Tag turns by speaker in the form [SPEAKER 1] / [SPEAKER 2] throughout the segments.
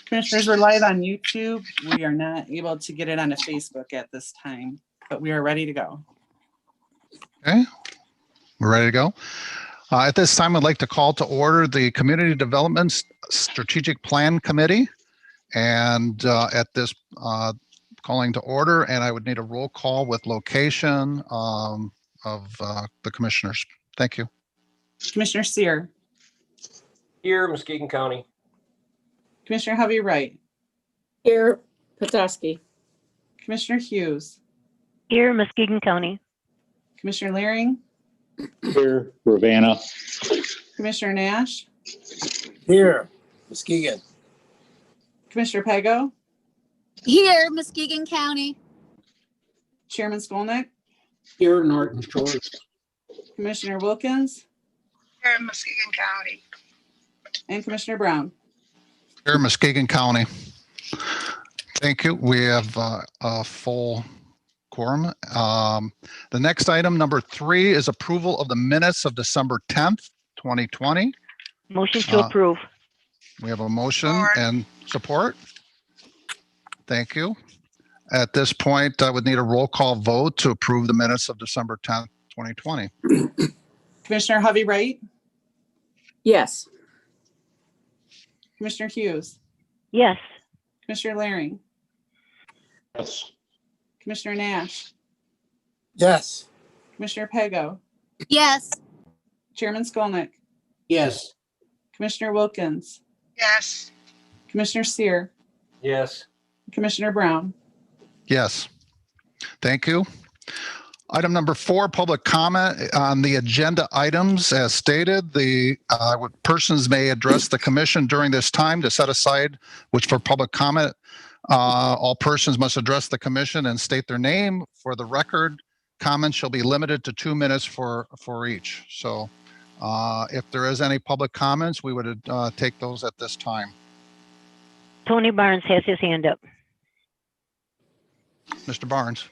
[SPEAKER 1] Commissioners, we're live on YouTube. We are not able to get it onto Facebook at this time, but we are ready to go.
[SPEAKER 2] Okay, we're ready to go. At this time, I'd like to call to order the Community Development Strategic Plan Committee. And at this calling to order, and I would need a roll call with location of the commissioners. Thank you.
[SPEAKER 1] Commissioner Sear.
[SPEAKER 3] Here, Muskegon County.
[SPEAKER 1] Commissioner Hovey Wright.
[SPEAKER 4] Here, Petoskey.
[SPEAKER 1] Commissioner Hughes.
[SPEAKER 5] Here, Muskegon County.
[SPEAKER 1] Commissioner Laring.
[SPEAKER 6] Here, Ravenna.
[SPEAKER 1] Commissioner Nash.
[SPEAKER 3] Here, Muskegon.
[SPEAKER 1] Commissioner Pego.
[SPEAKER 7] Here, Muskegon County.
[SPEAKER 1] Chairman Skolnick.
[SPEAKER 3] Here, Norton Shores.
[SPEAKER 1] Commissioner Wilkins.
[SPEAKER 8] Here in Muskegon County.
[SPEAKER 1] And Commissioner Brown.
[SPEAKER 2] Here, Muskegon County. Thank you. We have a full quorum. The next item, number 3, is approval of the minutes of December 10th, 2020.
[SPEAKER 5] Motion to approve.
[SPEAKER 2] We have a motion
[SPEAKER 8] Support.
[SPEAKER 2] and support. Thank you. At this point, I would need a roll call vote to approve the minutes of December 10th, 2020.
[SPEAKER 1] Commissioner Hovey Wright.
[SPEAKER 4] Yes.
[SPEAKER 1] Commissioner Hughes.
[SPEAKER 5] Yes.
[SPEAKER 1] Commissioner Laring.
[SPEAKER 6] Yes.
[SPEAKER 1] Commissioner Nash.
[SPEAKER 3] Yes.
[SPEAKER 1] Commissioner Pego.
[SPEAKER 7] Yes.
[SPEAKER 1] Chairman Skolnick.
[SPEAKER 3] Yes.
[SPEAKER 1] Commissioner Wilkins.
[SPEAKER 8] Yes.
[SPEAKER 1] Commissioner Sear.
[SPEAKER 3] Yes.
[SPEAKER 1] Commissioner Brown.
[SPEAKER 2] Yes. Thank you. Item number 4, public comment on the agenda items as stated. The persons may address the commission during this time to set aside which for public comment. All persons must address the commission and state their name. For the record, comments shall be limited to 2 minutes for each. So if there is any public comments, we would take those at this time.
[SPEAKER 5] Tony Barnes has his hand up.
[SPEAKER 2] Mr. Barnes.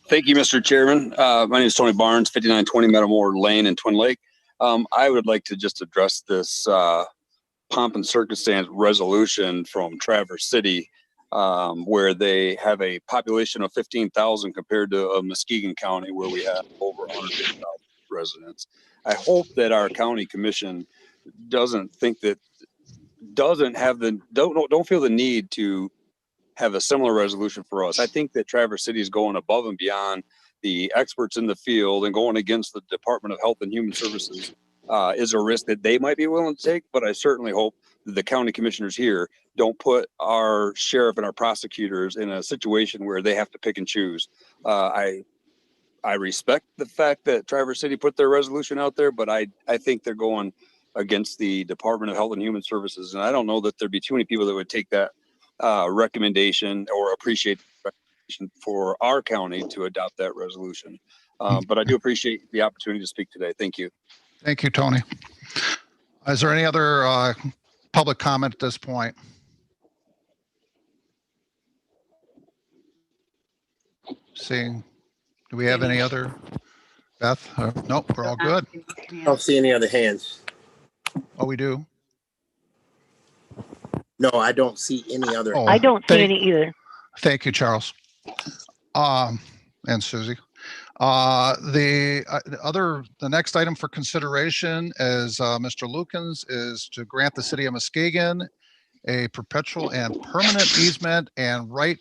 [SPEAKER 9] Thank you, Mr. Chairman. My name is Tony Barnes, 5920 Meadowmore Lane in Twin Lake. I would like to just address this pomp and circumstance resolution from Traverse City, where they have a population of 15,000 compared to Muskegon County, where we have over 150,000 residents. I hope that our county commission don't feel the need to have a similar resolution for us. I think that Traverse City is going above and beyond the experts in the field and going against the Department of Health and Human Services is a risk that they might be willing to take, but I certainly hope that the county commissioners here don't put our sheriff and our prosecutors in a situation where they have to pick and choose. I respect the fact that Traverse City put their resolution out there, but I think they're going against the Department of Health and Human Services, and I don't know that there'd be too many people that would take that recommendation or appreciate the recommendation for our county to adopt that resolution. But I do appreciate the opportunity to speak today. Thank you.
[SPEAKER 2] Thank you, Tony. Is there any other public comment at this point? Seeing, do we have any other? Beth? Nope, we're all good.
[SPEAKER 3] I don't see any other hands.
[SPEAKER 2] Oh, we do?
[SPEAKER 3] No, I don't see any other.
[SPEAKER 2] Oh,
[SPEAKER 5] I don't see any either.
[SPEAKER 2] Thank you, Charles. And Susie. The next item for consideration is Mr. Lukens is to grant the city of Muskegon a perpetual and permanent easement and right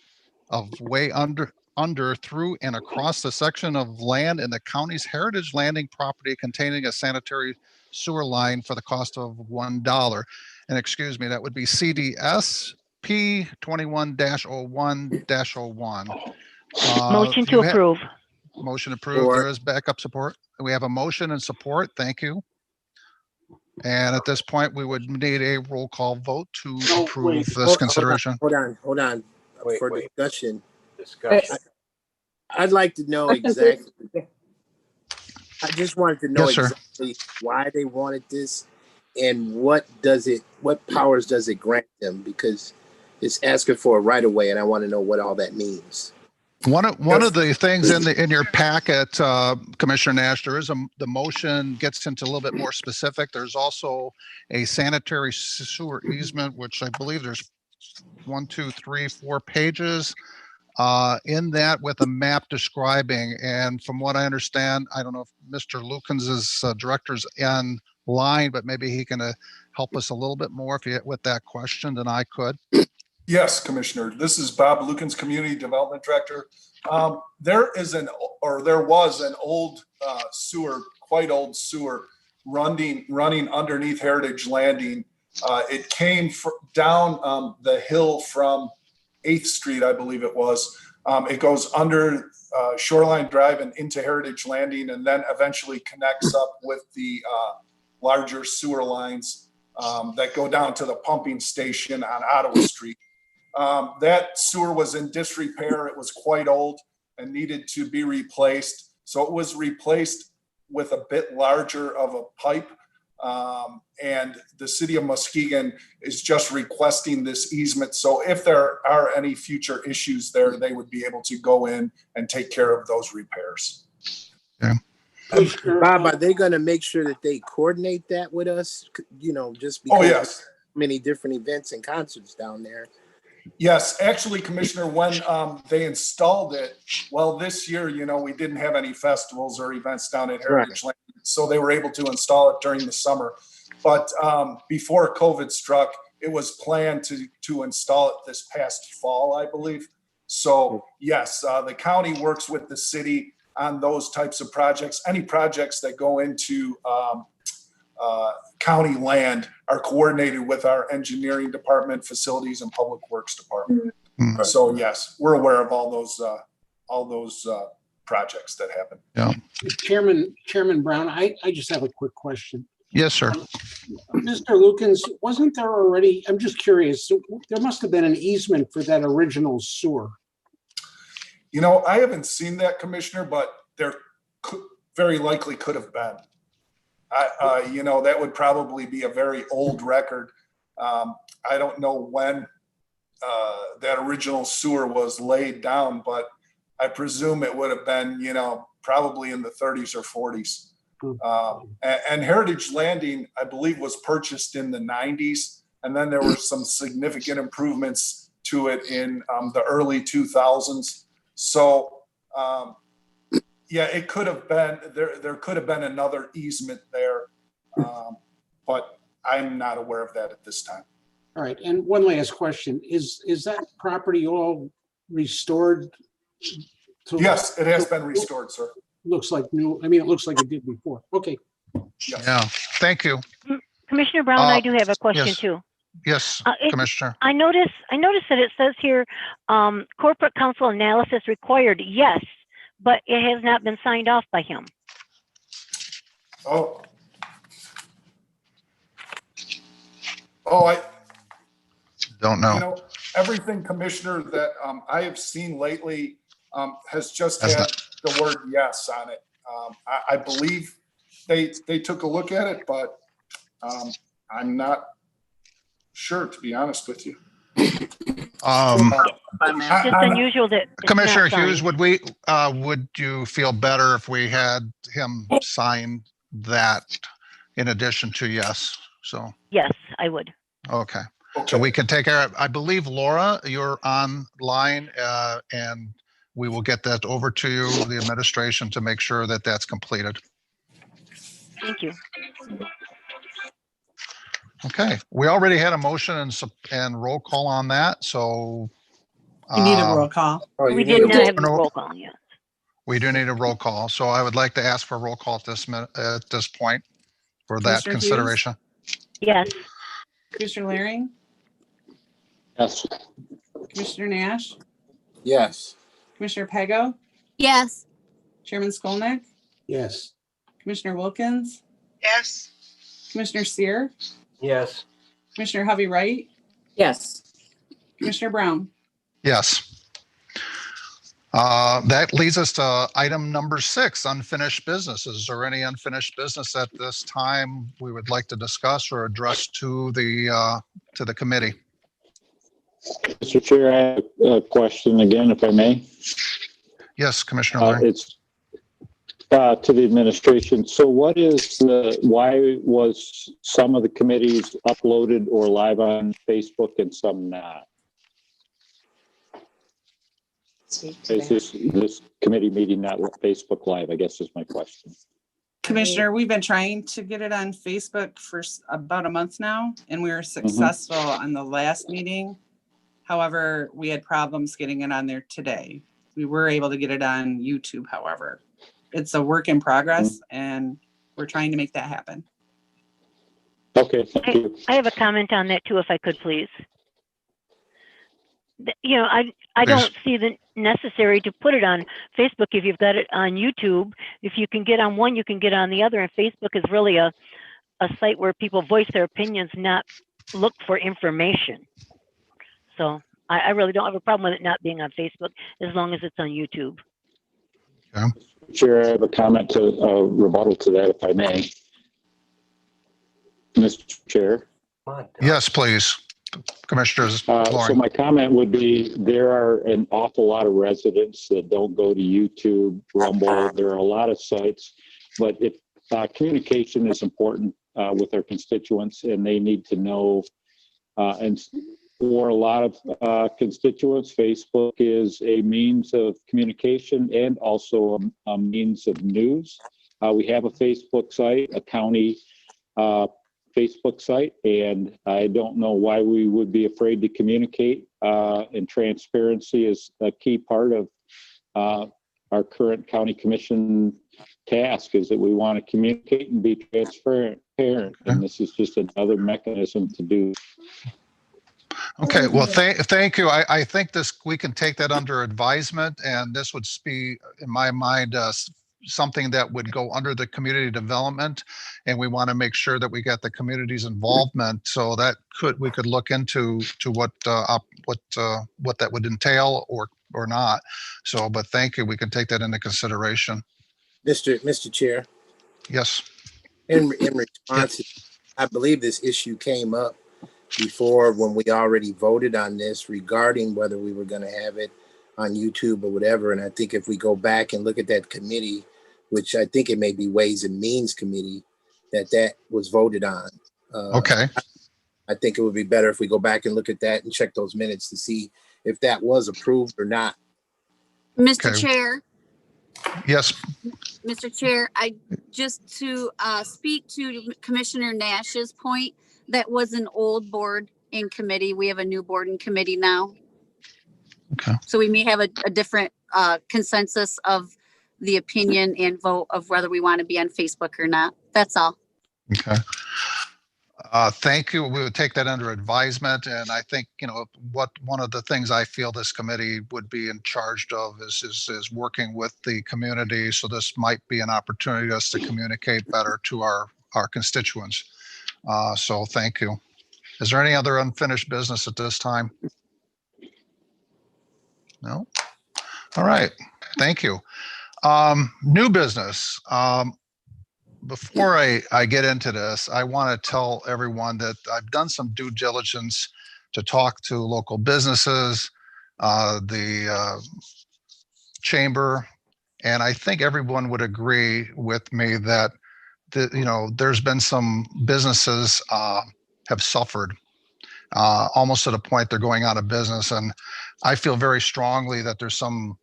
[SPEAKER 2] of way under, through, and across the section of land in the county's heritage landing property containing a sanitary sewer line for the cost of $1. And excuse me, that would be CDS P 21-01-01.
[SPEAKER 5] Motion to approve.
[SPEAKER 2] Motion approved. There is backup support. We have a motion and support. Thank you. And at this point, we would need a roll call vote to approve this consideration.
[SPEAKER 3] Hold on. For discussion. I'd like to know exactly. I just wanted to know exactly why they wanted this and what powers does it grant them? Because it's asking for a right of way, and I want to know what all that means.
[SPEAKER 2] One of the things in your packet, Commissioner Nash, there is the motion gets into a little bit more specific. There's also a sanitary sewer easement, which I believe there's 4 pages. In that with a map describing, and from what I understand, I don't know if Mr. Lukens' director's in line, but maybe he can help us a little bit more with that question than I could.
[SPEAKER 10] Yes, Commissioner. This is Bob Lukens, Community Development Director. There was an old sewer, quite old sewer, running underneath Heritage Landing. It came down the hill from 8th Street, I believe it was. It goes under Shoreline Drive and into Heritage Landing, and then eventually connects up with the larger sewer lines that go down to the pumping station on Ottawa Street. That sewer was in disrepair. It was quite old and needed to be replaced. So it was replaced with a bit larger of a pipe. And the city of Muskegon is just requesting this easement. So if there are any future issues there, they would be able to go in and take care of those repairs.
[SPEAKER 2] Yeah.
[SPEAKER 3] Bob, are they going to make sure that they coordinate that with us? You know, just because
[SPEAKER 10] Oh, yes.
[SPEAKER 3] many different events and concerts down there.
[SPEAKER 10] Yes, actually, Commissioner, when they installed it, well, this year, you know, we didn't have any festivals or events down at Heritage Lane, so they were able to install it during the summer. But before COVID struck, it was planned to install it this past fall, I believe. So yes, the county works with the city on those types of projects. Any projects that go into county land are coordinated with our engineering department, facilities, and public works department.
[SPEAKER 2] Mm.
[SPEAKER 10] So yes, we're aware of all those projects that happen.
[SPEAKER 2] Yeah.
[SPEAKER 11] Chairman Brown, I just have a quick question.
[SPEAKER 2] Yes, sir.
[SPEAKER 11] Mr. Lukens, wasn't there already, I'm just curious, there must have been an easement for that original sewer.
[SPEAKER 10] You know, I haven't seen that, Commissioner, but there very likely could have been. You know, that would probably be a very old record. I don't know when that original sewer was laid down, but I presume it would have been, you know, probably in the 30s or 40s. And Heritage Landing, I believe, was purchased in the 90s. And then there were some significant improvements to it in the early 2000s. So, yeah, it could have been, there could have been another easement there, but I'm not aware of that at this time.
[SPEAKER 11] All right, and one last question. Is that property all restored?
[SPEAKER 10] Yes, it has been restored, sir.
[SPEAKER 11] Looks like new, I mean, it looks like it did before. Okay.
[SPEAKER 10] Yes.
[SPEAKER 2] Yeah, thank you.
[SPEAKER 5] Commissioner Brown, I do have a question
[SPEAKER 2] yes.
[SPEAKER 5] too.
[SPEAKER 2] Yes, Commissioner.
[SPEAKER 5] I noticed that it says here, corporate counsel analysis required, yes, but it has not been signed off by him.
[SPEAKER 10] Oh, I
[SPEAKER 2] Don't know.
[SPEAKER 10] You know, everything, Commissioner, that I have seen lately has just
[SPEAKER 2] That's
[SPEAKER 10] had
[SPEAKER 2] not-
[SPEAKER 10] the word yes on it. I believe they took a look at it, but I'm not sure, to be honest with you.
[SPEAKER 5] It's just unusual that it's
[SPEAKER 2] Commissioner
[SPEAKER 5] not signed.
[SPEAKER 2] Hughes, would you feel better if we had him sign that in addition to yes? So,
[SPEAKER 5] Yes, I would.
[SPEAKER 2] okay.
[SPEAKER 10] Okay.
[SPEAKER 2] So we can take care of, I believe, Laura, you're online, and we will get that over to you, the administration, to make sure that that's completed.
[SPEAKER 5] Thank you.
[SPEAKER 2] Okay, we already had a motion and roll call on that, so.
[SPEAKER 1] You need a roll call.
[SPEAKER 3] Oh,
[SPEAKER 5] We
[SPEAKER 3] you
[SPEAKER 5] did
[SPEAKER 3] need
[SPEAKER 5] not
[SPEAKER 3] a-
[SPEAKER 5] have a
[SPEAKER 2] no.
[SPEAKER 5] roll call yet.
[SPEAKER 2] We do need a roll call, so I would like to ask for a roll call at this point for that
[SPEAKER 1] Commissioner Hughes?
[SPEAKER 2] consideration.
[SPEAKER 5] Yes,
[SPEAKER 1] Commissioner Laring,
[SPEAKER 6] Yes.
[SPEAKER 1] Commissioner Nash,
[SPEAKER 3] Yes.
[SPEAKER 1] Commissioner Pego,
[SPEAKER 7] Yes.
[SPEAKER 1] Chairman Skolnick,
[SPEAKER 11] Yes.
[SPEAKER 1] Commissioner Wilkins,
[SPEAKER 8] Yes.
[SPEAKER 1] Commissioner Sear,
[SPEAKER 6] Yes.
[SPEAKER 1] Commissioner Hovey Wright,
[SPEAKER 4] Yes.
[SPEAKER 1] Commissioner Brown.
[SPEAKER 2] Yes. That leads us to item number 6, unfinished business. Is there any unfinished business at this time we would like to discuss or address to the committee?
[SPEAKER 6] Mr. Chair, I have a question again, if I may.
[SPEAKER 2] Yes, Commissioner Lang.
[SPEAKER 6] It's to the administration. So why was some of the committees uploaded or live on Facebook and some not? Is this committee meeting not Facebook Live, I guess is my question.
[SPEAKER 1] Commissioner, we've been trying to get it on Facebook for about a month now, and we were successful on the last meeting. However, we had problems getting it on there today. We were able to get it on YouTube, however. It's a work in progress, and we're trying to make that happen.
[SPEAKER 6] Okay, thank you.
[SPEAKER 5] I have a comment on that too, if I could, please. You know, I don't see the necessary to put it on Facebook if you've got it on YouTube. If you can get on one, you can get on the other. And Facebook is really a site where people voice their opinions, not look for information. So I really don't have a problem with it not being on Facebook as long as it's on YouTube.
[SPEAKER 2] Okay.
[SPEAKER 6] Chair, I have a comment to rebuttal to that, if I may. Mr. Chair.
[SPEAKER 2] Yes, please. Commissioners.
[SPEAKER 6] So my comment would be there are an awful lot of residents that don't go to YouTube, Rumble. There are a lot of sites, but if communication is important with our constituents, and they need to know, and for a lot of constituents, Facebook is a means of communication and also a means of news. We have a Facebook site, a county Facebook site, and I don't know why we would be afraid to communicate, and transparency is a key part of our current county commission task, is that we want to communicate and be transparent, and this is just another mechanism to do.
[SPEAKER 2] Okay, well, thank you. I think we can take that under advisement, and this would be, in my mind, something that would go under the community development, and we want to make sure that we get the community's involvement. So that we could look into what that would entail or not. So, but thank you. We can take that into consideration.
[SPEAKER 3] Mr. Chair.
[SPEAKER 2] Yes.
[SPEAKER 3] In response, I believe this issue came up before when we already voted on this regarding whether we were going to have it on YouTube or whatever. And I think if we go back and look at that committee, which I think it may be Ways and Means Committee, that was voted on.
[SPEAKER 2] Okay.
[SPEAKER 3] I think it would be better if we go back and look at that and check those minutes to see if that was approved or not.
[SPEAKER 7] Mr. Chair.
[SPEAKER 2] Yes.
[SPEAKER 7] Mr. Chair, I just to speak to Commissioner Nash's point, that was an old board in committee. We have a new board in committee now.
[SPEAKER 2] Okay.
[SPEAKER 7] So we may have a different consensus of the opinion and vote of whether we want to be on Facebook or not. That's all.
[SPEAKER 2] Okay. Thank you. We would take that under advisement. And I think, one of the things I feel this committee would be in charge of is working with the community. So this might be an opportunity for us to communicate better to our constituents. So thank you. Is there any other unfinished business at this time? No? All right. Thank you. New business. Before I get into this, I want to tell everyone that I've done some due diligence to talk to local businesses, the chamber, and I think everyone would agree with me that there's been some businesses have suffered almost to the point they're going out of business, and I feel very strongly that there's some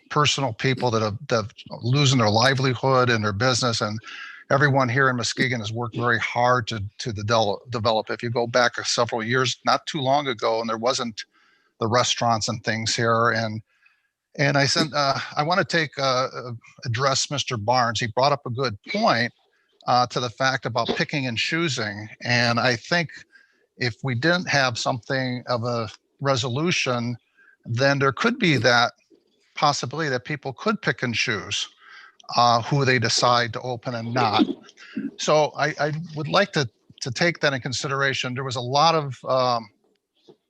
[SPEAKER 2] personal people that have losing their livelihood and their business, and everyone here in Muskegon has worked very hard to develop. If you go back several years, not too long ago, and there wasn't the restaurants and things here, and I want to address Mr. Barnes. He brought up a good point to the fact about picking and choosing, and I think if we didn't have something of a resolution, then there could be that possibility that people could pick and choose who they decide to open and not. So I would like to take that in consideration. There was a lot of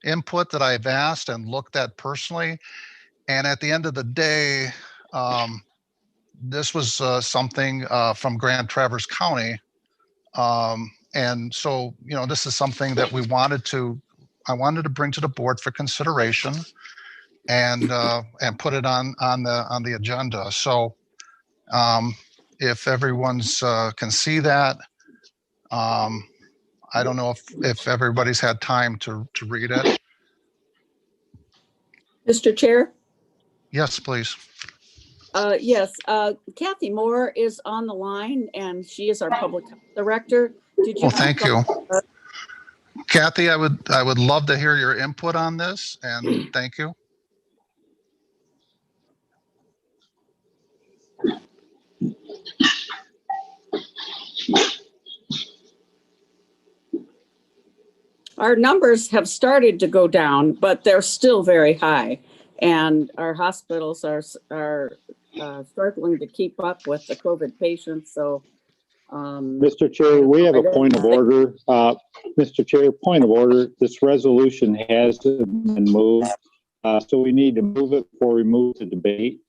[SPEAKER 2] input that I've asked and looked at personally. And at the end of the day, this was something from Grand Traverse County. And so, this is something that I wanted to bring to the board for consideration and put it on the agenda. So if everyone's can see that, I don't know if everybody's had time to read it.
[SPEAKER 4] Mr. Chair?
[SPEAKER 2] Yes, please.
[SPEAKER 4] Yes, Kathy Moore is on the line and she is our public health director. Did you?
[SPEAKER 2] Well, thank you. Kathy, I would love to hear your input on this, and thank you.
[SPEAKER 4] Our numbers have started to go down, but they're still very high. And our hospitals are struggling to keep up with the COVID patients. So,
[SPEAKER 6] Mr. Chair, we have a point of order. Mr. Chair, point of order. This resolution hasn't been moved. So we need to move it before we move to debate.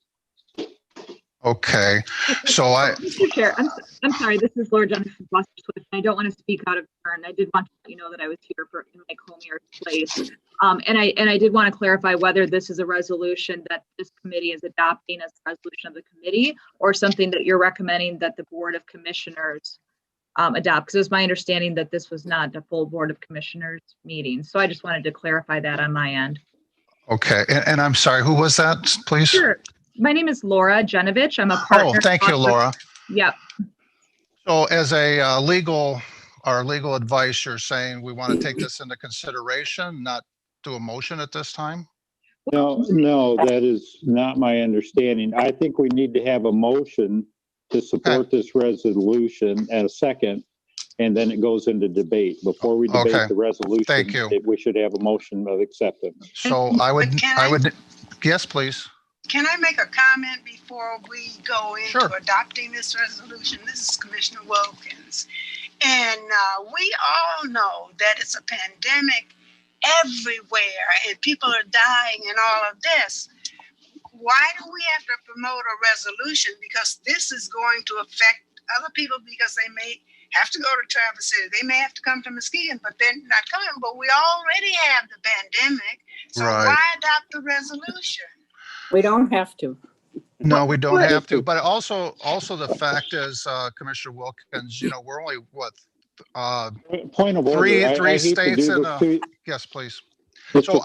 [SPEAKER 2] Okay, so
[SPEAKER 12] Mr. Chair, I'm sorry, this is Laura Jennifer Foster Swift. I don't want to speak out of turn. I did want to let you know that I was here in my Comier place. And I did want to clarify whether this is a resolution that this committee is adopting as a resolution of the committee or something that you're recommending that the Board of Commissioners adopt, because it's my understanding that this was not a full Board of Commissioners meeting. So I just wanted to clarify that on my end.
[SPEAKER 2] okay, and I'm sorry, who was that, please?
[SPEAKER 12] Sure. My name is Laura Genovich. I'm a partner.
[SPEAKER 2] Oh, thank you, Laura.
[SPEAKER 12] Yep.
[SPEAKER 2] So as a legal advice, you're saying we want to take this into consideration, not do a motion at this time?
[SPEAKER 6] No, that is not my understanding. I think we need to have a motion to support this resolution and a second, and then it goes into debate. Before we debate the resolution,
[SPEAKER 2] thank you.
[SPEAKER 6] We should have a motion of acceptance.
[SPEAKER 2] So I would, yes, please.
[SPEAKER 8] Can I make a comment before we go into
[SPEAKER 2] Sure.
[SPEAKER 8] adopting this resolution? This is Commissioner Wilkins. And we all know that it's a pandemic everywhere and people are dying and all of this. Why do we have to promote a resolution? Because this is going to affect other people because they may have to go to Traverse City. They may have to come to Muskegon, but they're not coming. But we already have the pandemic. So why adopt the resolution?
[SPEAKER 4] We don't have to.
[SPEAKER 2] No, we don't have to. But also the fact is, Commissioner Wilkins, we're only
[SPEAKER 6] point of order.
[SPEAKER 2] three states in yes, please.
[SPEAKER 6] So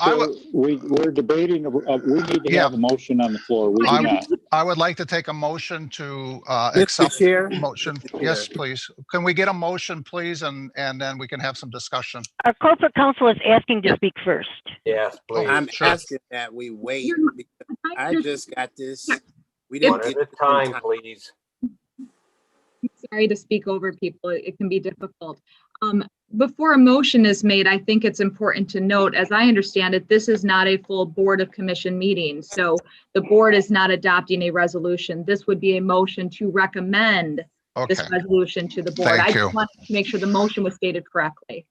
[SPEAKER 6] we're debating. We need to have a motion on the floor. We do not.
[SPEAKER 2] I would like to take a motion to accept motion. Yes, please. Can we get a motion, please, and then we can have some discussion.
[SPEAKER 5] Our corporate counsel is asking to speak first.
[SPEAKER 3] Yes, please. I'm asking that we wait because I just got this. We didn't get the time, please.
[SPEAKER 12] Sorry to speak over people. It can be difficult. Before a motion is made, I think it's important to note, as I understand it, this is not a full Board of Commission meeting. So the board is not adopting a resolution. This would be a motion to recommend this resolution to the board. I just wanted to make sure the motion was stated correctly.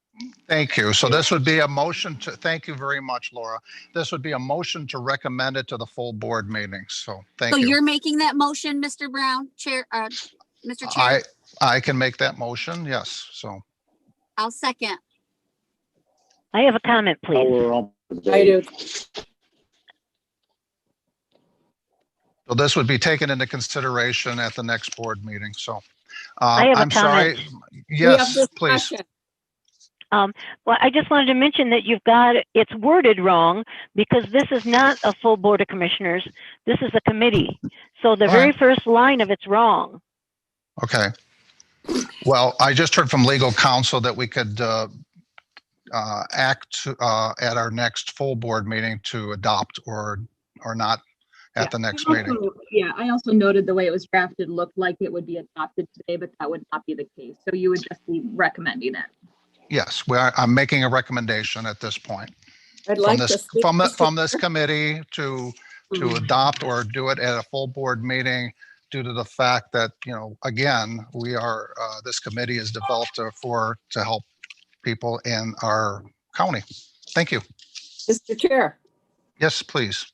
[SPEAKER 2] Thank you. So this would be a motion to, thank you very much, Laura. This would be a motion to recommend it to the full board meeting. So thank you.
[SPEAKER 7] So you're making that motion, Mr. Brown, Chair, Mr. Chair?
[SPEAKER 2] I can make that motion, yes. So
[SPEAKER 7] I'll second.
[SPEAKER 5] I have a comment, please.
[SPEAKER 4] I do.
[SPEAKER 2] So this would be taken into consideration at the next board meeting. So
[SPEAKER 5] I have a
[SPEAKER 2] I'm sorry. Yes, please.
[SPEAKER 5] Well, I just wanted to mention that it's worded wrong because this is not a full Board of Commissioners. This is a committee. So the very first line of it's wrong.
[SPEAKER 2] Okay. Well, I just heard from legal counsel that we could act at our next full board meeting to adopt or not at the next meeting.
[SPEAKER 12] Yeah, I also noted the way it was drafted looked like it would be adopted today, but that would not be the case. So you would just be recommending it.
[SPEAKER 2] Yes, I'm making a recommendation at this point.
[SPEAKER 4] I'd like
[SPEAKER 2] from this committee to adopt or do it at a full board meeting due to the fact that, again, we are, this committee is developed to help people in our county. Thank you.
[SPEAKER 4] Mr. Chair.
[SPEAKER 2] Yes, please.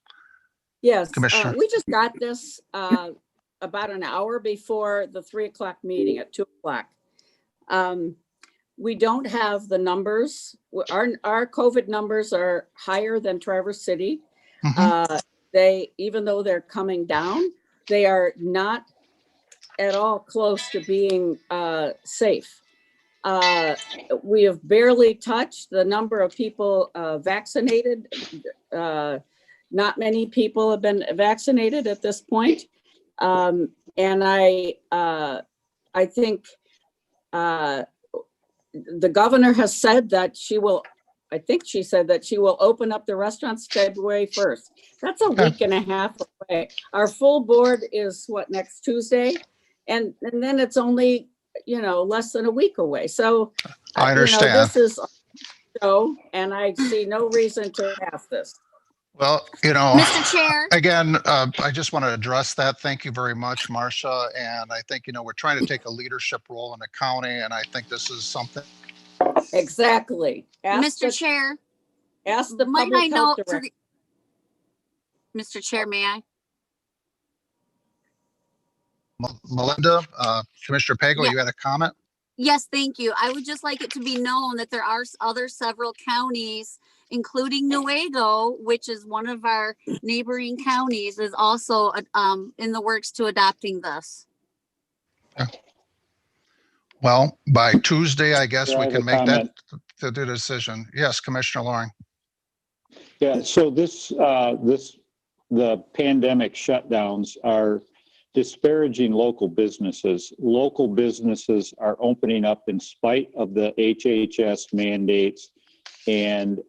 [SPEAKER 4] Yes,
[SPEAKER 2] Commissioner.
[SPEAKER 4] we just got this about an hour before the 3 o'clock meeting at 2 o'clock. We don't have the numbers. Our COVID numbers are higher than Traverse City. Even though they're coming down, they are not at all close to being safe. We have barely touched the number of people vaccinated. not many people have been vaccinated at this point. And I think the governor has said that she will, I think she said that she will open up the restaurants February 1st. That's a week and a half away. Our full board is what, next Tuesday? And then it's only, less than a week away. So,
[SPEAKER 2] I understand.
[SPEAKER 4] This is a show, and I see no reason to pass this.
[SPEAKER 2] Well,
[SPEAKER 7] Mr. Chair.
[SPEAKER 2] again, I just want to address that. Thank you very much, Marcia. And I think, we're trying to take a leadership role in the county, and I think this is something.
[SPEAKER 4] Exactly.
[SPEAKER 7] Mr. Chair.
[SPEAKER 4] Ask the
[SPEAKER 7] Might I
[SPEAKER 4] public health
[SPEAKER 7] note
[SPEAKER 4] director.
[SPEAKER 7] Mr. Chair, may I?
[SPEAKER 2] Melinda, Commissioner Pago,
[SPEAKER 7] Yeah.
[SPEAKER 2] you had a comment?
[SPEAKER 7] Yes, thank you. I would just like it to be known that there are other several counties, including Nuevo, which is one of our neighboring counties, is also in the works to adopting this.
[SPEAKER 2] Well, by Tuesday, I guess
[SPEAKER 6] I
[SPEAKER 2] we
[SPEAKER 6] have
[SPEAKER 2] can
[SPEAKER 6] a
[SPEAKER 2] make
[SPEAKER 6] comment.
[SPEAKER 2] that to do the decision. Yes, Commissioner Loring.
[SPEAKER 6] Yeah, so the pandemic shutdowns are disparaging local businesses. Local businesses are opening up in spite of the HHS mandates. And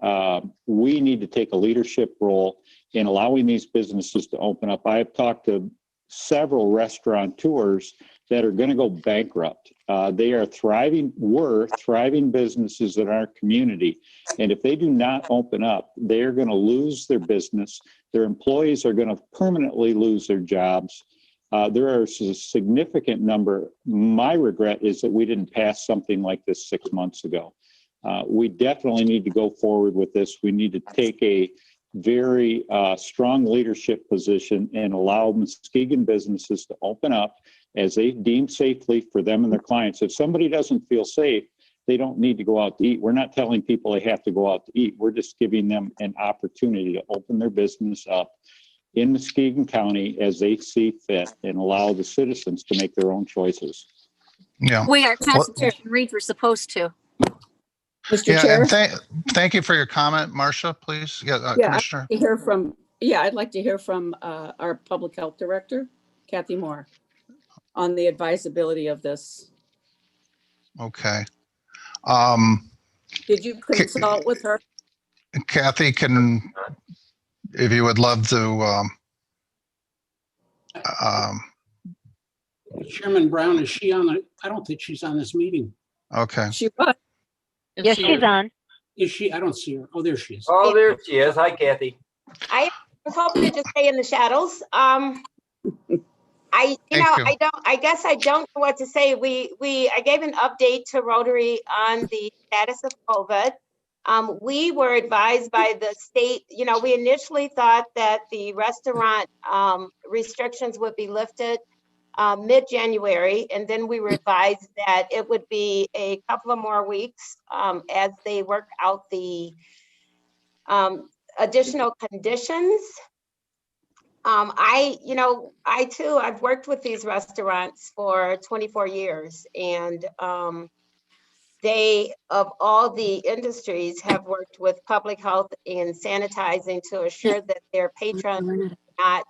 [SPEAKER 6] we need to take a leadership role in allowing these businesses to open up. I have talked to several restaurateurs that are going to go bankrupt. They are thriving businesses in our community. And if they do not open up, they're going to lose their business. Their employees are going to permanently lose their jobs. There are a significant number. My regret is that we didn't pass something like this 6 months ago. We definitely need to go forward with this. We need to take a very strong leadership position and allow Muskegon businesses to open up as they deem safely for them and their clients. If somebody doesn't feel safe, they don't need to go out to eat. We're not telling people they have to go out to eat. We're just giving them an opportunity to open their business up in Muskegon County as they see fit and allow the citizens to make their own choices.
[SPEAKER 2] Yeah.
[SPEAKER 7] Our Constitution reads we're supposed to.
[SPEAKER 4] Mr. Chair?
[SPEAKER 2] And thank you for your comment, Marcia, please. Commissioner.
[SPEAKER 4] I'd like to hear from our public health director, Kathy Moore, on the advisability of this.
[SPEAKER 2] Okay.
[SPEAKER 4] Did you consult with her?
[SPEAKER 2] Kathy, if you would love to.
[SPEAKER 11] Chairman Brown, is she on I don't think she's on this meeting.
[SPEAKER 2] Okay.
[SPEAKER 4] She was.
[SPEAKER 5] Yes, she's on.
[SPEAKER 11] Is she? I don't see her. Oh, there she is.
[SPEAKER 13] Oh, there she is. Hi, Kathy.
[SPEAKER 14] I was hoping to just stay in the shadows. I guess I don't know what to say. I gave an update to Rotary on the status of COVID. We were advised by the state, we initially thought that the restaurant restrictions would be lifted mid-January, and then we were advised that it would be a couple of more weeks as they work out the additional conditions. I too, I've worked with these restaurants for 24 years, and they, of all the industries, have worked with public health and sanitizing to assure that their patrons are not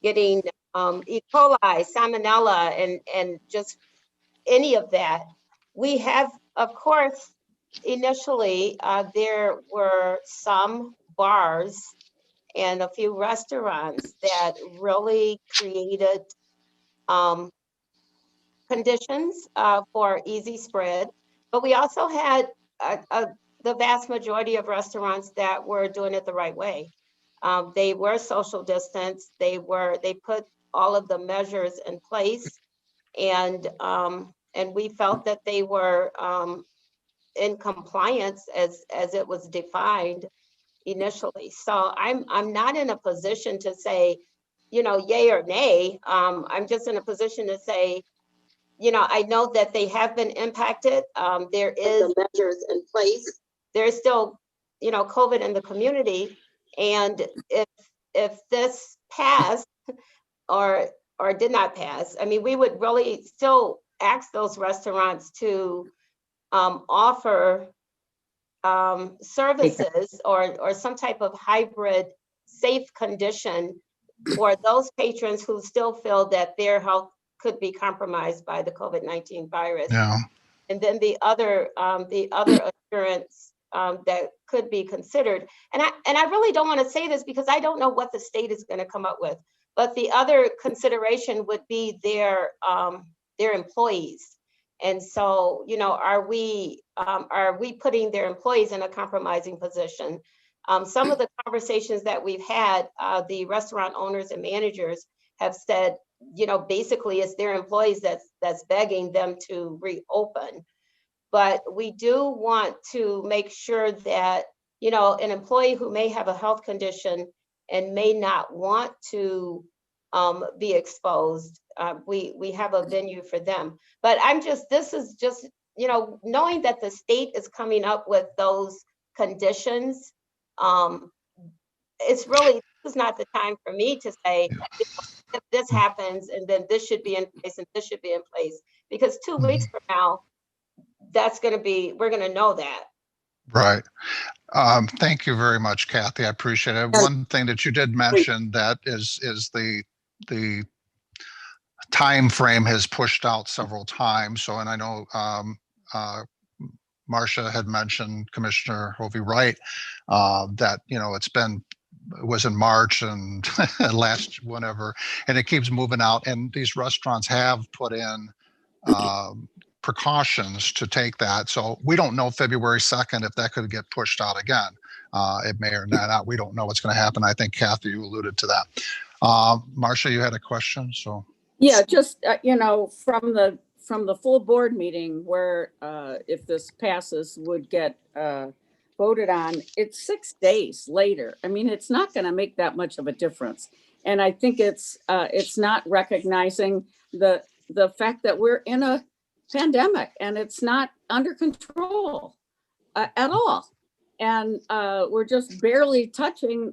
[SPEAKER 14] getting E. coli, salmonella, and just any of that. We have, of course, initially, there were some bars and a few restaurants that really created conditions for easy spread. But we also had the vast majority of restaurants that were doing it the right way. They were social distance. They put all of the measures in place, and we felt that they were in compliance as it was defined initially. So I'm not in a position to say, yay or nay. I'm just in a position to say, I know that they have been impacted. There is measures in place. There's still, COVID in the community. And if this passed or did not pass, I mean, we would really still ask those restaurants to offer services or some type of hybrid safe condition for those patrons who still feel that their health could be compromised by the COVID-19 virus.
[SPEAKER 2] Yeah.
[SPEAKER 14] And then the other assurance that could be considered. And I really don't want to say this because I don't know what the state is going to come up with. But the other consideration would be their employees. And so, you know, are we putting their employees in a compromising position? Some of the conversations that we've had, the restaurant owners and managers have said, you know, basically it's their employees that's begging them to reopen. But we do want to make sure that, you know, an employee who may have a health condition and may not want to be exposed, we have a venue for them. But this is just, you know, knowing that the state is coming up with those conditions, it's really, this is not the time for me to say, if this happens and then this should be in place and this should be in place, because 2 weeks from now, we're going to know that.
[SPEAKER 2] Right. Thank you very much, Kathy. I appreciate it. One thing that you did mention that is the time frame has pushed out several times. So, and I know Marcia had mentioned, Commissioner Hovey Wright, that, you know, it was in March and last whenever, and it keeps moving out. And these restaurants have put in precautions to take that. So we don't know February 2nd if that could get pushed out again. It may or may not. We don't know what's going to happen. I think Kathy, you alluded to that. Marcia, you had a question. So
[SPEAKER 4] yeah, just you know, from the full board meeting where if this passes would get voted on, it's 6 days later. I mean, it's not going to make that much of a difference. And I think it's not recognizing the fact that we're in a pandemic and it's not under control at all. And we're just barely touching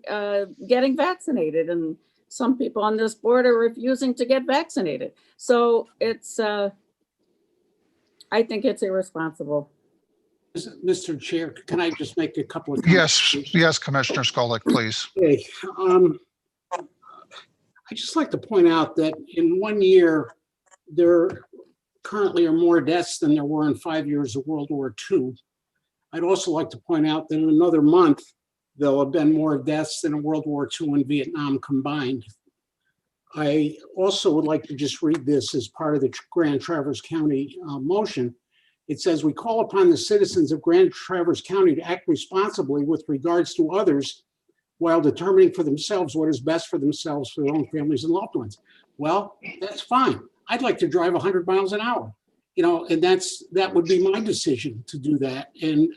[SPEAKER 4] getting vaccinated. And some people on this board are refusing to get vaccinated. So it's, I think it's irresponsible.
[SPEAKER 11] Mr. Chair, can I just make a couple of comments?
[SPEAKER 2] Yes, Commissioner Skolnick, please.
[SPEAKER 11] Okay. I'd just like to point out that in 1 year, there currently are more deaths than there were in 5 years of World War II. I'd also like to point out that in another month, there'll have been more deaths than in World War II and Vietnam combined. I also would like to just read this as part of the Grand Traverse County motion. It says, we call upon the citizens of Grand Traverse County to act responsibly with regards to others while determining for themselves what is best for themselves, for their own families and loved ones. Well, that's fine. I'd like to drive 100 miles an hour, you know, and that would be my decision to do that. And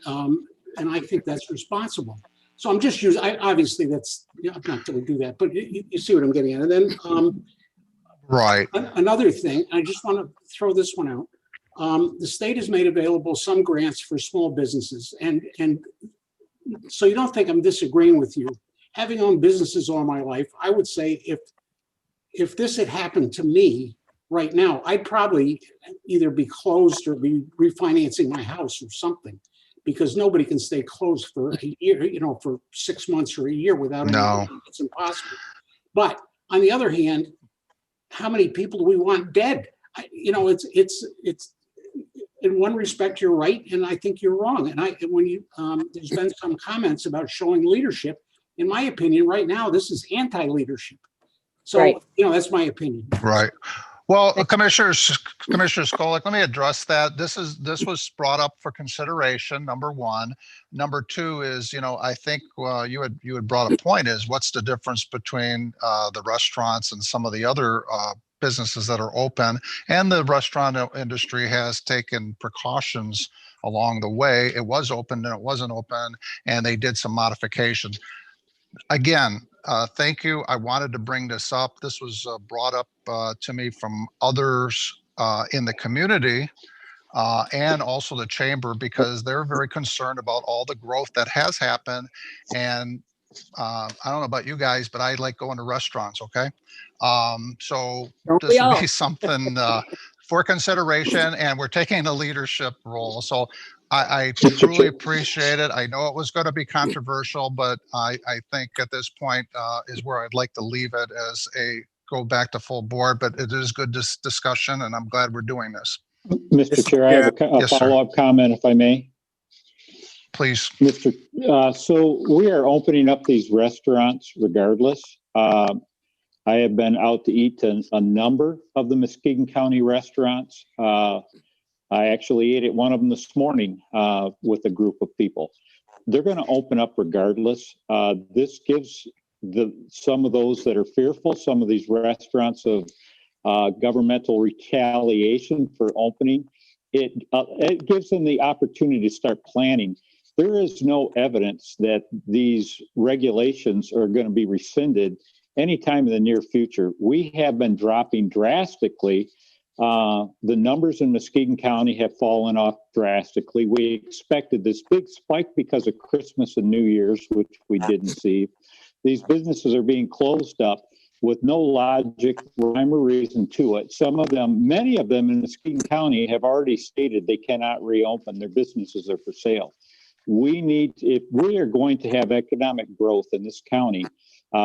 [SPEAKER 11] I think that's responsible. So I'm just using, obviously that's, you know, I'm not going to do that, but you see what I'm getting at. And then
[SPEAKER 2] right.
[SPEAKER 11] Another thing, I just want to throw this one out. The state has made available some grants for small businesses. And so you don't think I'm disagreeing with you. Having owned businesses all my life, I would say if this had happened to me right now, I'd probably either be closed or be refinancing my house or something, because nobody can stay closed for a year, you know, for 6 months or a year without anything. It's impossible. But on the other hand, how many people do we want dead? You know, it's in one respect, you're right, and I think you're wrong. And when you there's been some comments about showing leadership. In my opinion, right now, this is anti-leadership. So, right. You know, that's my opinion.
[SPEAKER 2] Right. Well, Commissioner Skolnick, let me address that. This was brought up for consideration, number one. Number two is, you know, I think you had brought a point is what's the difference between the restaurants and some of the other businesses that are open, and the restaurant industry has taken precautions along the way. It was open and it wasn't open, and they did some modifications. Again, thank you. I wanted to bring this up. This was brought up to me from others in the community and also the chamber, because they're very concerned about all the growth that has happened. And I don't know about you guys, but I like going to restaurants. Okay. So this would be something for consideration, and we're taking a leadership role. So I truly appreciate it. I know it was going to be controversial, but I think at this point is where I'd like to leave it as go back to full board. But it is good discussion, and I'm glad we're doing this.
[SPEAKER 6] Mr. Chair, I have a
[SPEAKER 2] Yes, sir.
[SPEAKER 6] follow-up comment, if I may.
[SPEAKER 2] Please.
[SPEAKER 6] So we are opening up these restaurants regardless. I have been out to eat to a number of the Muskegon County restaurants. I actually ate at one of them this morning with a group of people. They're going to open up regardless. This gives some of those that are fearful, some of these restaurants of governmental retaliation for opening. It gives them the opportunity to start planning. There is no evidence that these regulations are going to be rescinded anytime in the near future. We have been dropping drastically. The numbers in Muskegon County have fallen off drastically. We expected this big spike because of Christmas and New Year's, which we didn't see. These businesses are being closed up with no logic, rhyme, or reason to it. Many of them in Muskegon County have already stated they cannot reopen. Their businesses are for sale. If we are going to have economic growth in this county,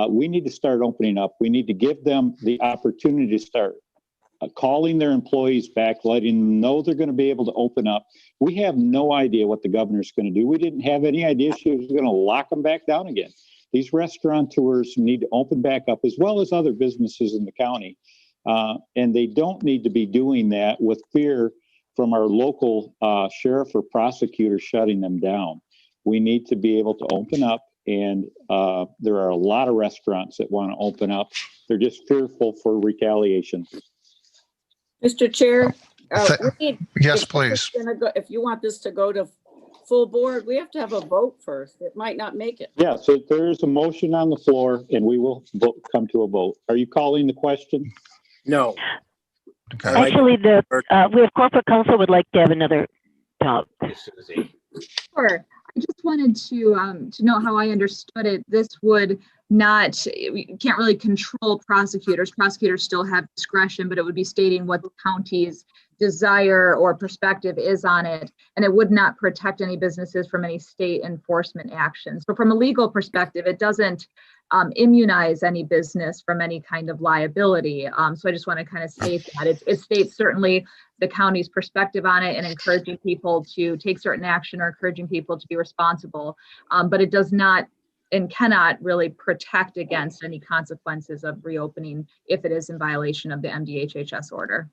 [SPEAKER 6] we need to start opening up. We need to give them the opportunity to start calling their employees back, letting them know they're going to be able to open up. We have no idea what the governor's going to do. We didn't have any idea she was going to lock them back down again. These restaurateurs need to open back up, as well as other businesses in the county. And they don't need to be doing that with fear from our local sheriff or prosecutor shutting them down. We need to be able to open up, and there are a lot of restaurants that want to open up. They're just fearful for retaliation.
[SPEAKER 4] Mr. Chair,
[SPEAKER 2] yes, please.
[SPEAKER 4] If you want this to go to full board, we have to have a vote first. It might not make it.
[SPEAKER 6] Yeah, so there's a motion on the floor, and we will come to a vote. Are you calling the question?
[SPEAKER 3] No.
[SPEAKER 2] Okay.
[SPEAKER 5] Actually, we have corporate counsel would like to have another talk.
[SPEAKER 12] Sure. I just wanted to know how I understood it. This would not, we can't really control prosecutors. Prosecutors still have discretion, but it would be stating what the county's desire or perspective is on it. And it would not protect any businesses from any state enforcement actions. So from a legal perspective, it doesn't immunize any business from any kind of liability. So I just want to kind of state that. It states certainly the county's perspective on it and encouraging people to take certain action or encouraging people to be responsible. But it does not and cannot really protect against any consequences of reopening if it is in violation of the MDHHS order.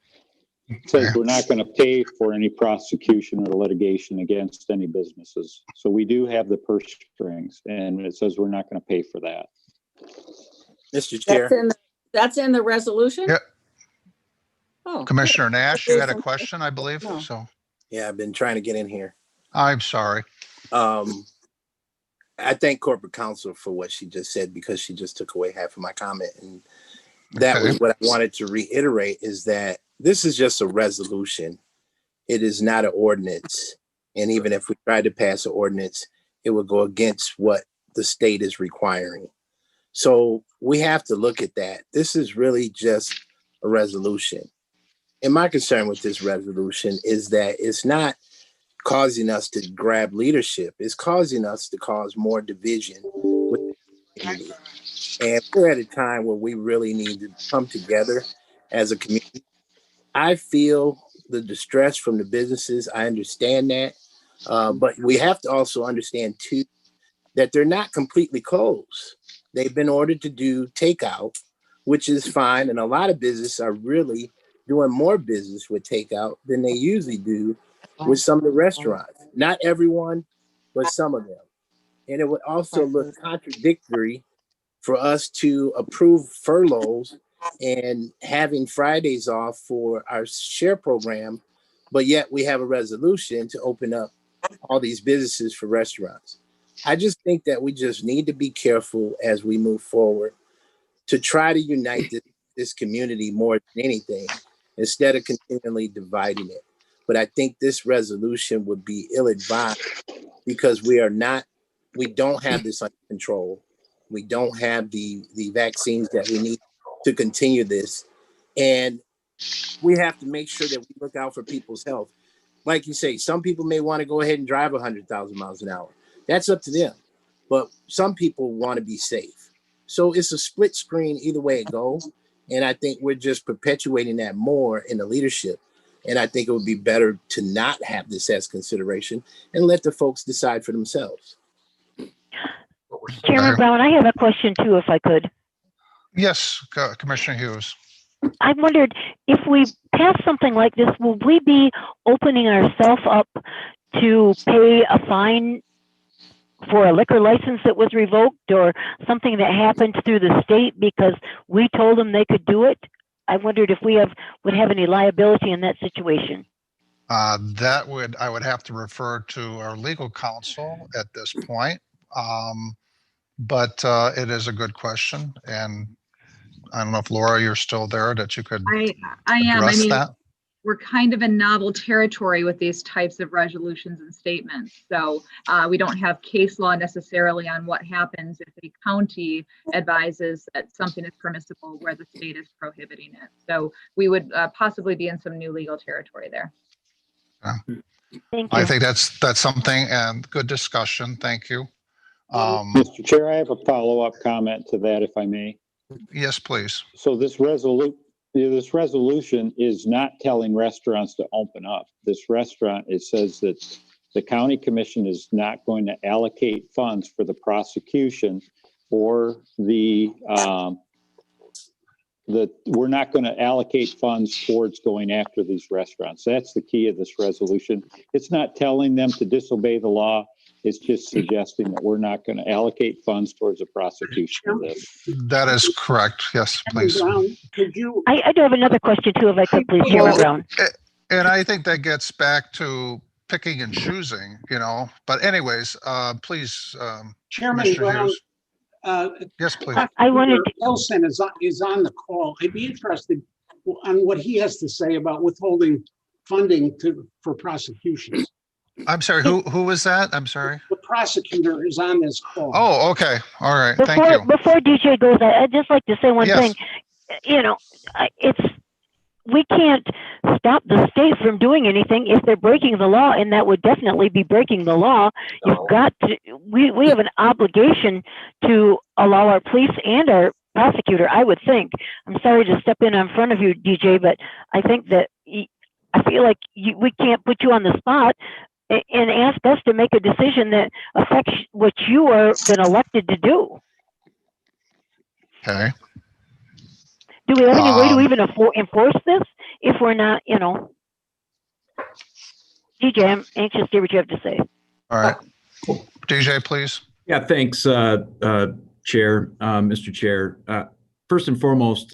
[SPEAKER 6] It says we're not going to pay for any prosecution or litigation against any businesses. So we do have the purse strings, and it says we're not going to pay for that.
[SPEAKER 3] Mr. Chair.
[SPEAKER 4] That's in the resolution?
[SPEAKER 2] Yep.
[SPEAKER 4] Oh,
[SPEAKER 2] Commissioner Nash, you had a question, I believe.
[SPEAKER 4] No.
[SPEAKER 2] So
[SPEAKER 3] Yeah, I've been trying to get in here.
[SPEAKER 2] I'm sorry.
[SPEAKER 3] I thank corporate counsel for what she just said, because she just took away half of my comment. And that was what I wanted to reiterate, is that this is just a resolution. It is not an ordinance. And even if we tried to pass an ordinance, it would go against what the state is requiring. So we have to look at that. This is really just a resolution. And my concern with this resolution is that it's not causing us to grab leadership. It's causing us to cause more division with the community. And we're at a time where we really need to come together as a community. I feel the distress from the businesses. I understand that. But we have to also understand, too, that they're not completely closed. They've been ordered to do takeout, which is fine. And a lot of businesses are really doing more business with takeout than they usually do with some of the restaurants. Not everyone, but some of them. And it would also look contradictory for us to approve furloughs and having Fridays off for our share program, but yet we have a resolution to open up all these businesses for restaurants. I just think that we just need to be careful as we move forward to try to unite this community more than anything, instead of continually dividing it. But I think this resolution would be ill-advised, because we don't have this under control. We don't have the vaccines that we need to continue this. And we have to make sure that we look out for people's health. Like you say, some people may want to go ahead and drive 100,000 miles an hour. That's up to them. But some people want to be safe. So it's a split screen either way it goes. And I think we're just perpetuating that more in the leadership. And I think it would be better to not have this as consideration and let the folks decide for themselves.
[SPEAKER 5] Chairman Brown, I have a question too, if I could.
[SPEAKER 2] Yes, Commissioner Hughes.
[SPEAKER 5] I wondered if we pass something like this, will we be opening ourselves up to pay a fine for a liquor license that was revoked or something that happened through the state because we told them they could do it? I wondered if we would have any liability in that situation.
[SPEAKER 2] I would have to refer to our legal counsel at this point. But it is a good question. And I don't know if Laura, you're still there, that you could
[SPEAKER 12] I am.
[SPEAKER 2] address
[SPEAKER 12] I mean,
[SPEAKER 2] that.
[SPEAKER 12] we're kind of in novel territory with these types of resolutions and statements. So we don't have case law necessarily on what happens if a county advises that something is permissible where the state is prohibiting it. So we would possibly be in some new legal territory there.
[SPEAKER 5] Thank you.
[SPEAKER 2] I think that's something, and good discussion. Thank you.
[SPEAKER 6] Mr. Chair, I have a follow-up comment to that, if I may.
[SPEAKER 2] Yes, please.
[SPEAKER 6] So this resolution is not telling restaurants to open up. This restaurant, it says that the county commission is not going to allocate funds for the prosecution or we're not going to allocate funds towards going after these restaurants. That's the key of this resolution. It's not telling them to disobey the law. It's just suggesting that we're not going to allocate funds towards a prosecution of this.
[SPEAKER 2] That is correct. Yes, please.
[SPEAKER 11] Brown, could you?
[SPEAKER 5] I do have another question too, if I could, please, Chairman Brown.
[SPEAKER 2] And I think that gets back to picking and choosing, but anyways, please,
[SPEAKER 11] Chairman Brown,
[SPEAKER 2] yes, please.
[SPEAKER 5] I wanted
[SPEAKER 11] Wilson is on the call. I'd be interested on what he has to say about withholding funding for prosecutions.
[SPEAKER 2] I'm sorry, who was that? I'm sorry.
[SPEAKER 11] The prosecutor is on this call.
[SPEAKER 2] Oh, okay. All right. Thank you.
[SPEAKER 5] Before DJ goes, I'd just like to say one thing. We can't stop the state from doing anything if they're breaking the law, and that would definitely be breaking the law. You've got to, we have an obligation to allow our police and our prosecutor, I would think. I'm sorry to step in front of you, DJ, but I think that I feel like we can't put you on the spot and ask us to make a decision that affects what you are been elected to do.
[SPEAKER 2] Okay.
[SPEAKER 5] Do we have any way to even enforce this if we're not, DJ, I'm anxious to hear what you have to say.
[SPEAKER 2] All right. DJ, please.
[SPEAKER 15] Yeah, thanks, Chair, Mr. Chair. First and foremost,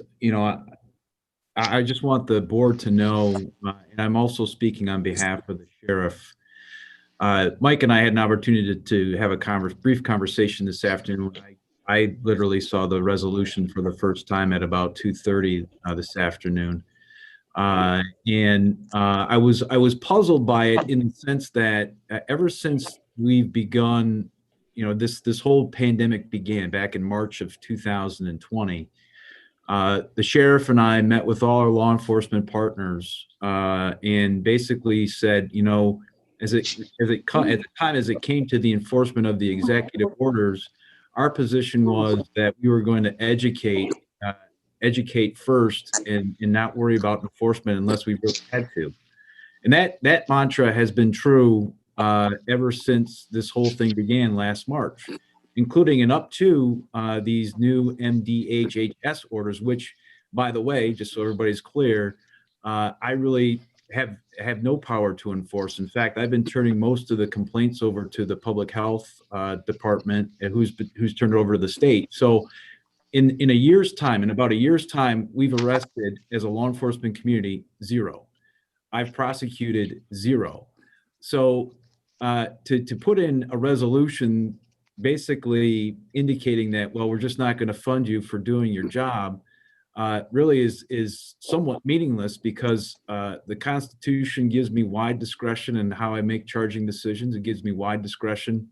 [SPEAKER 15] I just want the board to know, and I'm also speaking on behalf of the sheriff. Mike and I had an opportunity to have a brief conversation this afternoon. I literally saw the resolution for the first time at about 2:30 this afternoon, and I was puzzled by it in the sense that ever since we've begun, this whole pandemic began back in March of 2020. The sheriff and I met with all our law enforcement partners and basically said, at the time as it came to the enforcement of the executive orders, our position was that we were going to educate first and not worry about enforcement unless we really had to. And that mantra has been true ever since this whole thing began last March, including and up to these new MDHHS orders, which, by the way, just so everybody's clear, I really have no power to enforce. In fact, I've been turning most of the complaints over to the public health department, who's turned it over to the state. So in about a year's time, we've arrested, as a law enforcement community, 0. I've prosecuted 0. So to put in a resolution basically indicating that, well, we're just not going to fund you for doing your job, really is somewhat meaningless, because the Constitution gives me wide discretion in how I make charging decisions. It gives me wide discretion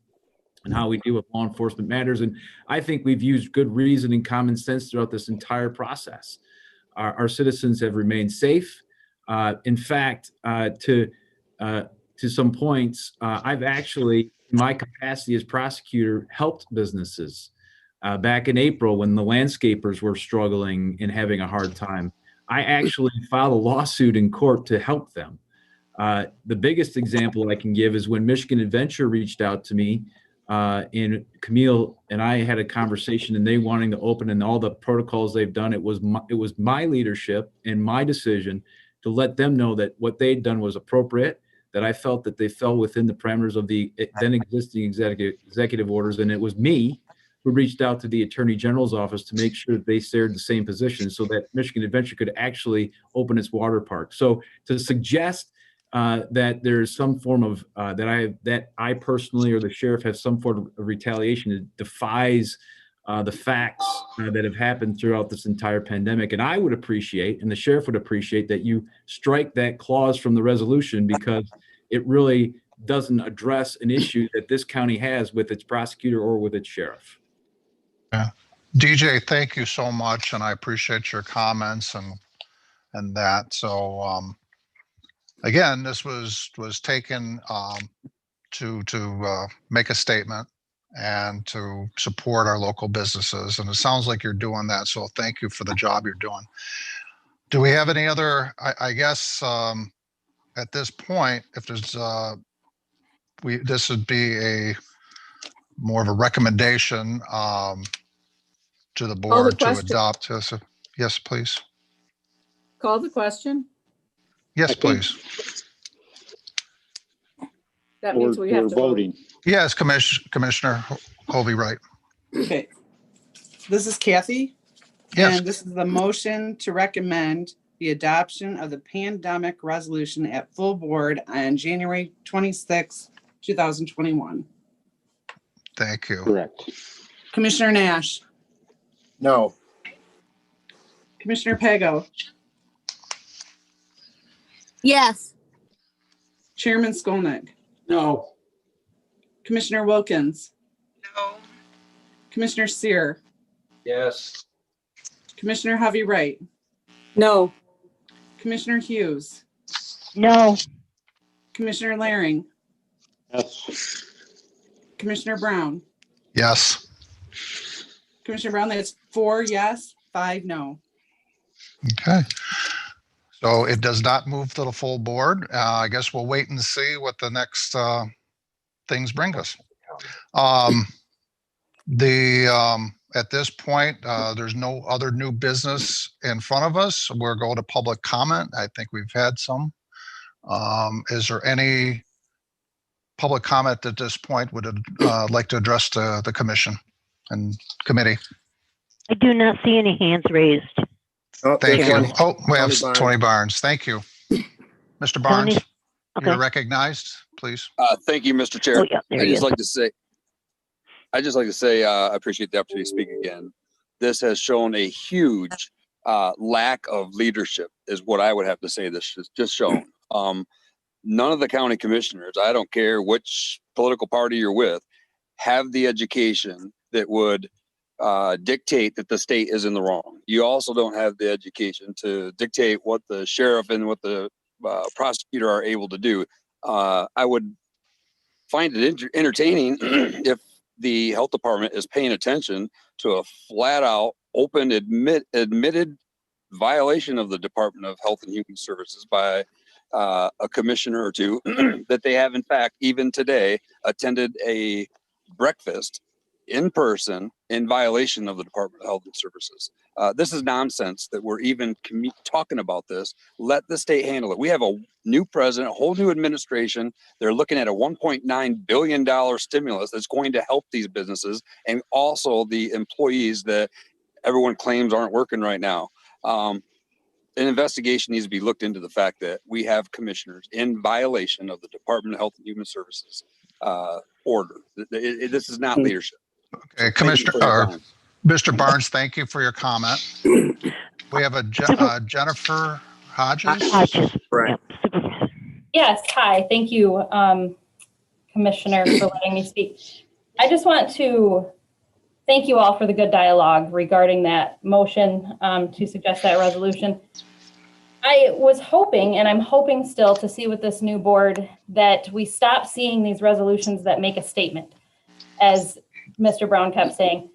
[SPEAKER 15] in how we deal with law enforcement matters. And I think we've used good reason and common sense throughout this entire process. our citizens have remained safe. In fact, to some points, I've actually, in my capacity as prosecutor, helped businesses. Back in April, when the landscapers were struggling and having a hard time, I actually filed a lawsuit in court to help them. The biggest example I can give is when Michigan Adventure reached out to me, and Camille and I had a conversation, and they wanting to open, and all the protocols they've done. It was my leadership and my decision to let them know that what they'd done was appropriate, that I felt that they fell within the parameters of the then existing executive orders, and it was me who reached out to the Attorney General's office to make sure that they shared the same position so that Michigan Adventure could actually open its water park. So to suggest that there's some form of that I personally or the sheriff have some form of retaliation, it defies the facts that have happened throughout this entire pandemic. And I would appreciate, and the sheriff would appreciate, that you strike that clause from the resolution, because it really doesn't address an issue that this county has with its prosecutor or with its sheriff.
[SPEAKER 2] Yeah. DJ, thank you so much, and I appreciate your comments and that. So again, this was taken to make a statement and to support our local businesses, and it sounds like you're doing that. So thank you for the job you're doing. Do we have any other? I guess at this point, if there's this would be a more of a recommendation to the board to adopt this. Yes, please.
[SPEAKER 4] Call the question.
[SPEAKER 2] Yes, please.
[SPEAKER 4] That means we have to vote.
[SPEAKER 2] Yes, Commissioner Hovey, right.
[SPEAKER 1] Okay. This is Kathy.
[SPEAKER 2] Yes.
[SPEAKER 1] And this is the motion to recommend the adoption of the pandemic resolution at full board on January 26, 2021.
[SPEAKER 2] Thank you.
[SPEAKER 6] Correct.
[SPEAKER 1] Commissioner Nash,
[SPEAKER 3] No.
[SPEAKER 1] Commissioner Pago,
[SPEAKER 7] Yes.
[SPEAKER 1] Chairman Skolnick,
[SPEAKER 11] No.
[SPEAKER 1] Commissioner Wilkins,
[SPEAKER 8] No.
[SPEAKER 1] Commissioner Sear,
[SPEAKER 13] Yes.
[SPEAKER 1] Commissioner Hovey Wright,
[SPEAKER 4] No.
[SPEAKER 1] Commissioner Hughes,
[SPEAKER 5] No.
[SPEAKER 1] Commissioner Laring,
[SPEAKER 6] Yes.
[SPEAKER 1] Commissioner Brown.
[SPEAKER 2] Yes.
[SPEAKER 1] Commissioner Brown, that's 4 yes, 5 no.
[SPEAKER 2] Okay. So it does not move to the full board. I guess we'll wait and see what the next things bring us. At this point, there's no other new business in front of us. We're going to public comment. I think we've had some. Is there any public comment at this point would like to address the commission and committee?
[SPEAKER 5] I do not see any hands raised.
[SPEAKER 3] Oh,
[SPEAKER 2] Thank you.
[SPEAKER 3] Tony.
[SPEAKER 2] Oh, we have
[SPEAKER 3] Tony Barnes.
[SPEAKER 2] Tony Barnes. Thank you. Mr. Barnes,
[SPEAKER 5] Okay.
[SPEAKER 2] you're recognized, please.
[SPEAKER 9] Thank you, Mr. Chair.
[SPEAKER 5] Oh, yeah, there he is.
[SPEAKER 9] I just like to say, I appreciate the opportunity to speak again. This has shown a huge lack of leadership, is what I would have to say. This has just shown. None of the county commissioners, I don't care which political party you're with, have the education that would dictate that the state is in the wrong. You also don't have the education to dictate what the sheriff and what the prosecutor are able to do. I would find it entertaining if the health department is paying attention to a flat out open admitted violation of the Department of Health and Human Services by a commissioner or two that they have in fact even today attended a breakfast in person in violation of the Department of Health and Services. This is nonsense that we're even talking about this. Let the state handle it. We have a new president, a whole new administration. They're looking at a $1.9 billion stimulus that's going to help these businesses and also the employees that everyone claims aren't working right now. An investigation needs to be looked into the fact that we have commissioners in violation of the Department of Health and Human Services order. This is not leadership.
[SPEAKER 2] Okay, Mr. Barnes, thank you for your comment. We have a Jennifer Hodges.
[SPEAKER 3] Right.
[SPEAKER 16] Yes, hi, thank you, Commissioner, for letting me speak. I just want to thank you all for the good dialogue regarding that motion to suggest that resolution. I was hoping, and I'm hoping still to see with this new board, that we stop seeing these resolutions that make a statement. As Mr. Brown kept saying,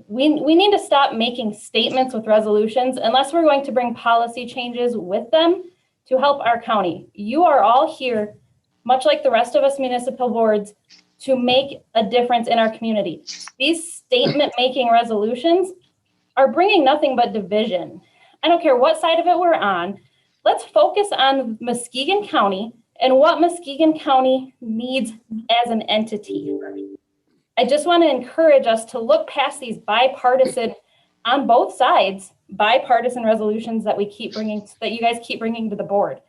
[SPEAKER 16] we need to stop making statements with resolutions unless we're going to bring policy changes with them to help our county. You are all here, much like the rest of us municipal boards, to make a difference in our community. These statement-making resolutions are bringing nothing but division. I don't care what side of it we're on. Let's focus on Muskegon County and what Muskegon County needs as an entity. I just want to encourage us to look past these bipartisan, on both sides, bipartisan resolutions that you guys keep bringing to the board.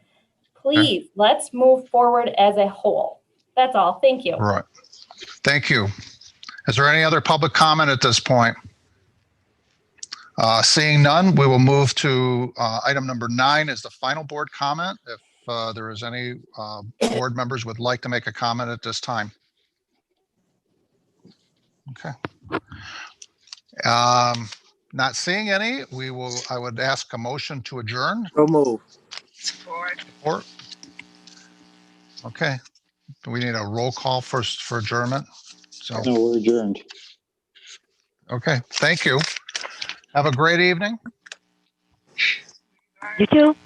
[SPEAKER 16] Please, let's move forward as a whole. That's all. Thank you.
[SPEAKER 2] Right. Thank you. Is there any other public comment at this point? Seeing none, we will move to item number 9 is the final board comment. If there is any board members would like to make a comment at this time. Okay. Not seeing any, I would ask a motion to adjourn.
[SPEAKER 3] So move.
[SPEAKER 2] Support. Okay. Do we need a roll call first for adjournment? So
[SPEAKER 6] No, we're adjourned.
[SPEAKER 2] okay. Thank you. Have a great evening.
[SPEAKER 5] You too.